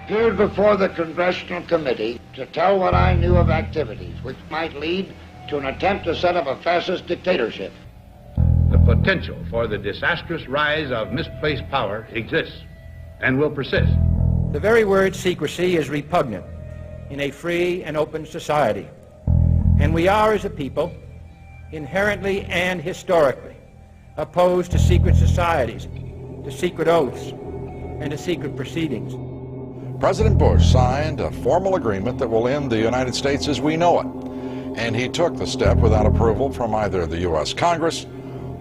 appeared before the Congressional Committee to tell what I knew of activities which might lead to an attempt to set up a fascist dictatorship. The potential for the disastrous rise of misplaced power exists and will persist. The very word secrecy is repugnant in a free and open society. And we are, as a people, inherently and historically opposed to secret societies, to secret oaths, and to secret proceedings. President Bush signed a formal agreement that will end the United States as we know it. And he took the step without approval from either the U.S. Congress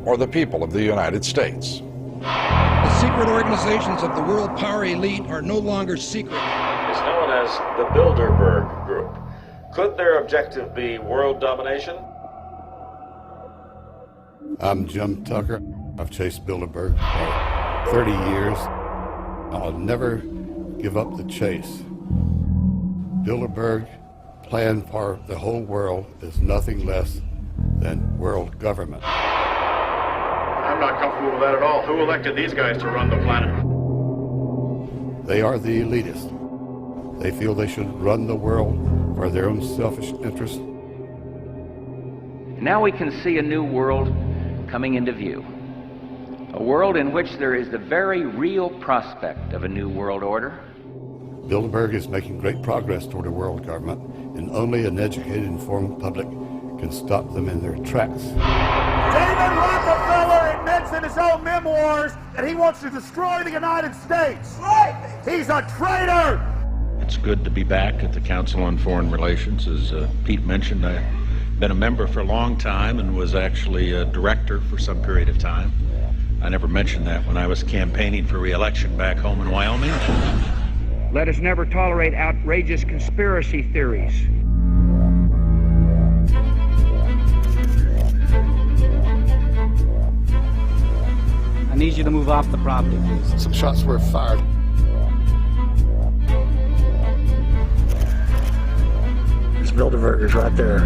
or the people of the United States. The secret organizations of the world power elite are no longer secret. It's known as the Bilderberg Group. Could their objective be world domination? I'm Jim Tucker. I've chased Bilderberg for 30 years. I'll never give up the chase. Bilderberg plan for the whole world is nothing less than world government. I'm not comfortable with that at all. Who elected these guys to run the planet? They are the elitists. They feel they should run the world for their own selfish interests. Now we can see a new world coming into view. A world in which there is the very real prospect of a new world order. Bilderberg is making great progress toward a world government, and only an educated, informed public can stop them in their tracks. David Rockefeller admits in his own memoirs that he wants to destroy the United States. Right. He's a traitor! It's good to be back at the Council on Foreign Relations. As Pete mentioned, I've been a member for a long time and was actually a director for some period of time. I never mentioned that when I was campaigning for re-election back home in Wyoming. Let us never tolerate outrageous conspiracy theories. I need you to move off the property, please. Some shots were fired. There's Bilderbergers right there.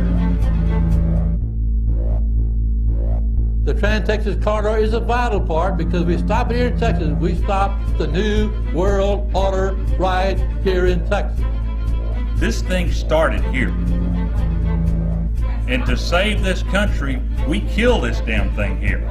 The Trans-Texas Corridor is a vital part because we stop it here in Texas. We stop the New World Order right here in Texas. This thing started here. And to save this country, we kill this damn thing here.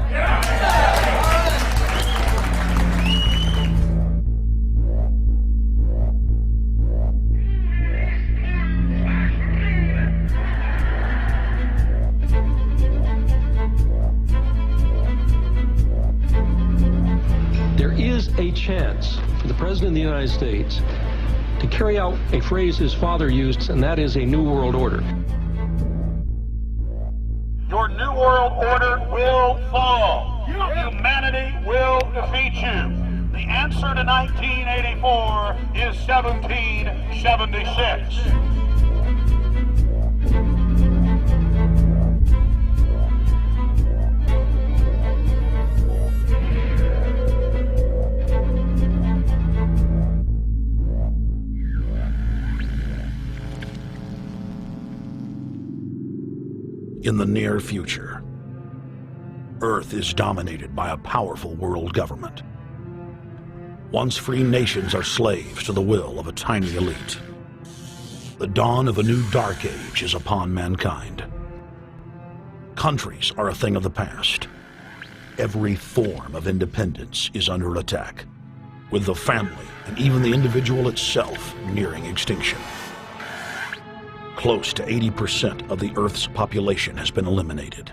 A chance for the President of the United States to carry out a phrase his father used, and that is a New World Order. Your New World Order will fall. Humanity will defeat you. The answer to 1984 is 1776. In the near future, Earth is dominated by a powerful world government. Once free nations are slaves to the will of a tiny elite. The dawn of a new dark age is upon mankind. Countries are a thing of the past. Every form of independence is under attack, with the family and even the individual itself nearing extinction. Close to 80% of the Earth's population has been eliminated.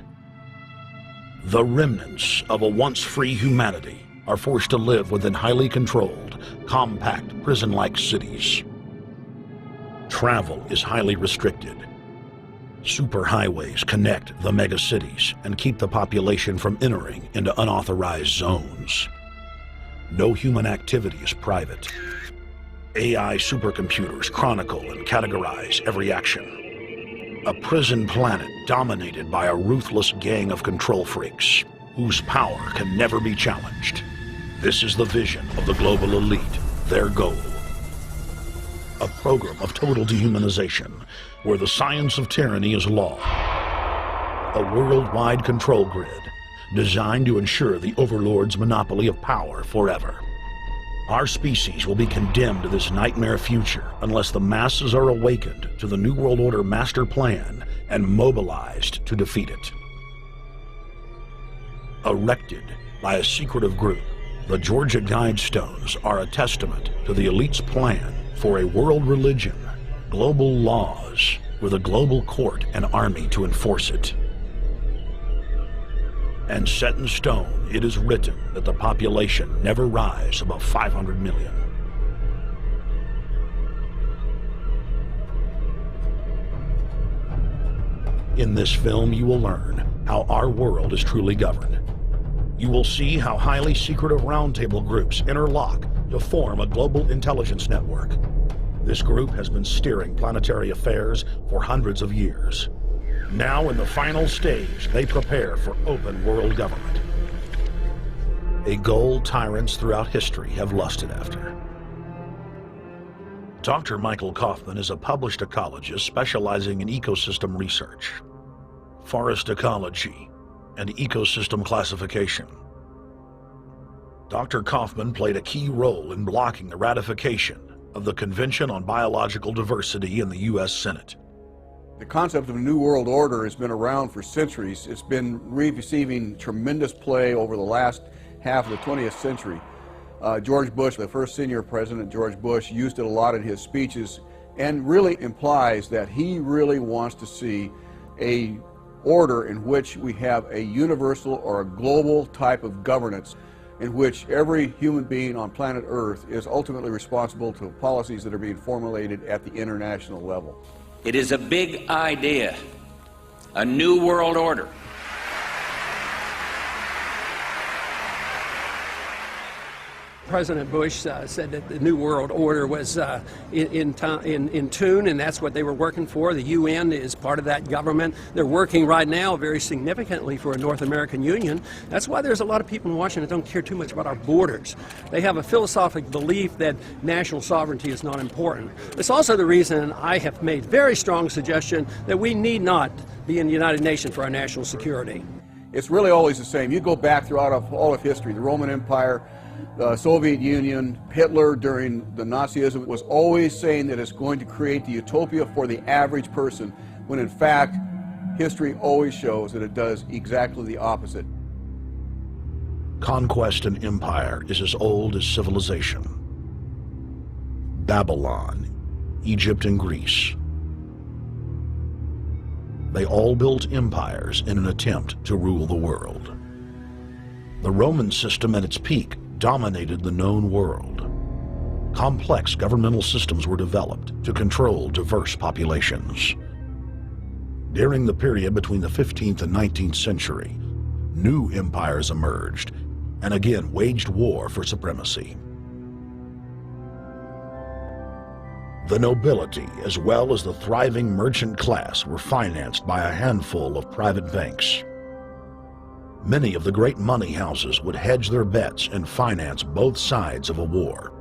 The remnants of a once free humanity are forced to live within highly controlled, compact, prison-like cities. Travel is highly restricted. Superhighways connect the megacities and keep the population from entering into unauthorized zones. No human activity is private. AI supercomputers chronicle and categorize every action. A prison planet dominated by a ruthless gang of control freaks, whose power can never be challenged. This is the vision of the global elite, their goal. A program of total dehumanization, where the science of tyranny is law. A worldwide control grid, designed to ensure the overlord's monopoly of power forever. Our species will be condemned to this nightmare future unless the masses are awakened to the New World Order master plan and mobilized to defeat it. Erected by a secretive group, the Georgia Guidestones are a testament to the elite's plan for a world religion, global laws, with a global court and army to enforce it. And set in stone, it is written that the population never rise above 500 million. In this film, you will learn how our world is truly governed. You will see how highly secretive roundtable groups interlock to form a global intelligence network. This group has been steering planetary affairs for hundreds of years. Now, in the final stage, they prepare for open world government, a goal tyrants throughout history have lusted after. Dr. Michael Kaufman is a published ecologist specializing in ecosystem research, forest ecology, and ecosystem classification. Dr. Kaufman played a key role in blocking the ratification of the Convention on Biological Diversity in the U.S. Senate. The concept of a New World Order has been around for centuries. It's been receiving tremendous play over the last half of the 20th century. George Bush, the first senior president, George Bush, used it a lot in his speeches and really implies that he really wants to see a order in which we have a universal or a global type of governance in which every human being on planet Earth is ultimately responsible to policies that are being formulated at the international level. It is a big idea, a new world order. President Bush said that the New World Order was in tune, and that's what they were working for. The UN is part of that government. They're working right now very significantly for a North American Union. That's why there's a lot of people in Washington that don't care too much about our borders. They have a philosophic belief that national sovereignty is not important. It's also the reason I have made very strong suggestion that we need not be in the United Nations for our national security. It's really always the same. You go back throughout all of history, the Roman Empire, the Soviet Union, Hitler during the Nazism was always saying that it's going to create the utopia for the average person, when in fact, history always shows that it does exactly the opposite. Conquest and empire is as old as civilization. Babylon, Egypt, and Greece. They all built empires in an attempt to rule the world. The Roman system at its peak dominated the known world. Complex governmental systems were developed to control diverse populations. During the period between the 15th and 19th century, new empires emerged and again waged war for supremacy. The nobility, as well as the thriving merchant class, were financed by a handful of private banks. Many of the great money houses would hedge their bets and finance both sides of a war.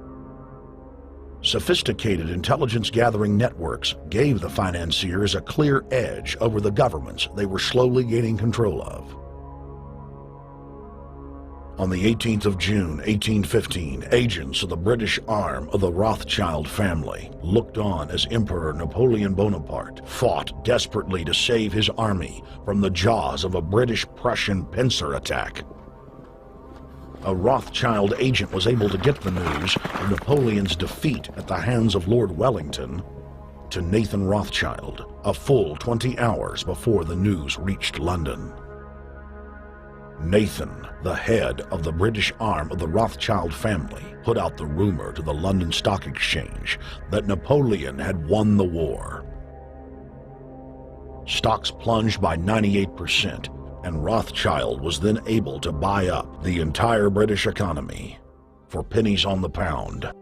Sophisticated intelligence-gathering networks gave the financiers a clear edge over the governments they were slowly gaining control of. On the 18th of June, 1815, agents of the British arm of the Rothschild family looked on as Emperor Napoleon Bonaparte fought desperately to save his army from the jaws of a British-Prussian pincer attack. A Rothschild agent was able to get the news of Napoleon's defeat at the hands of Lord Wellington to Nathan Rothschild, a full 20 hours before the news reached London. Nathan, the head of the British arm of the Rothschild family, put out the rumor to the London Stock Exchange that Napoleon had won the war. Stocks plunged by 98%, and Rothschild was then able to buy up the entire British economy for pennies on the pound.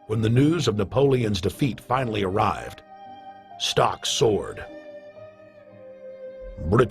When the news of Napoleon's defeat finally arrived, stocks soared. Britain